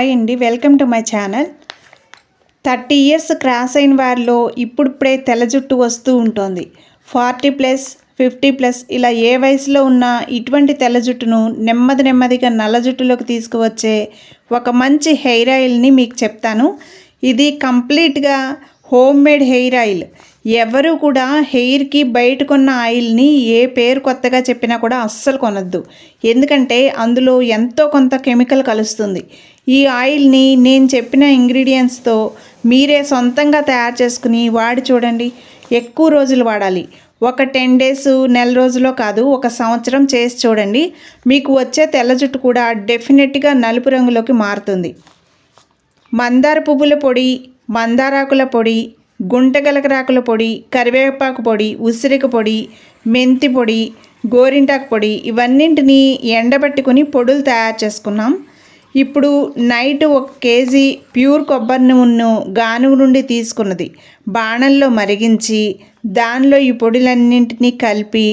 Hi అండి, welcome to my channel. 30 years cross అయిన వారిలో ఇప్పుడిప్పుడే తెల్ల జుట్టు వస్తూ ఉంటుంది. 40+, 50+ ఇలా ఏ వయసులో ఉన్నా ఇటువంటి తెల్ల జుట్టును నెమ్మదిగా నల్ల జుట్టులోకి తీసుకువచ్చే ఒక మంచి హెయిర్ ఆయిల్ని మీకు చెప్తాను. ఇది కంప్లీట్గా హోమ్ మేడ్ హెయిర్ ఆయిల్. ఎవరు కూడా హెయిర్కి బయట కొన్న ఆయిల్ని ఏ పేరు కొత్తగా చెప్పినా కూడా అస్సలు కొనద్దు. ఎందుకంటే అందులో ఎంతో కొంత కెమికల్ కలుస్తుంది. ఈ ఆయిల్ని నేను చెప్పిన ఇంగ్రీడియంట్స్తో మీరే సొంతంగా తయారు చేసుకుని వాడి చూడండి. ఎక్కువ రోజులు వాడాలి. ఒక 10 డేస్, నెల రోజులో కాదు, ఒక సంవత్సరం చేసి చూడండి. మీకు వచ్చే తెల్ల జుట్టు కూడా డెఫినెట్గా నలుపు రంగులోకి మారుతుంది. మందార పువ్వుల పొడి, మందారాకుల పొడి, గుంటగలకరాకుల పొడి, కరివేపాకు పొడి, ఉసిరిక పొడి, మెంతి పొడి, గోరింటాకు పొడి ఇవన్నింటినీ ఎండబెట్టుకుని పొడులు తయారు చేసుకున్నాం. ఇప్పుడు నైట్ 1 కేజీ ప్యూర్ కొబ్బరి నూనెను గానుగ నుండి తీసుకున్నది బాణల్లో మరిగించి దానిలో ఈ పొడులన్నింటినీ కలిపి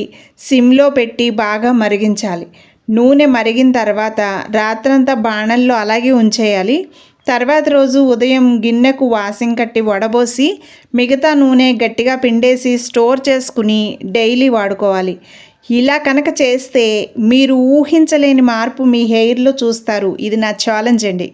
సిమ్లో పెట్టి బాగా మరిగించాలి. నూనె మరిగిన తర్వాత రాత్రంతా బాణల్లో అలాగే ఉంచేయాలి. తర్వాత రోజు ఉదయం గిన్నెకు వాసింగ్ కట్టి వడబోసి మిగతా నూనె గట్టిగా పిండేసి స్టోర్ చేసుకుని డైలీ వాడుకోవాలి. ఇలా కనుక చేస్తే మీరు ఊహించలేని మార్పు మీ హెయిర్లో చూస్తారు. ఇది నా ఛాలెంజ్ అండి.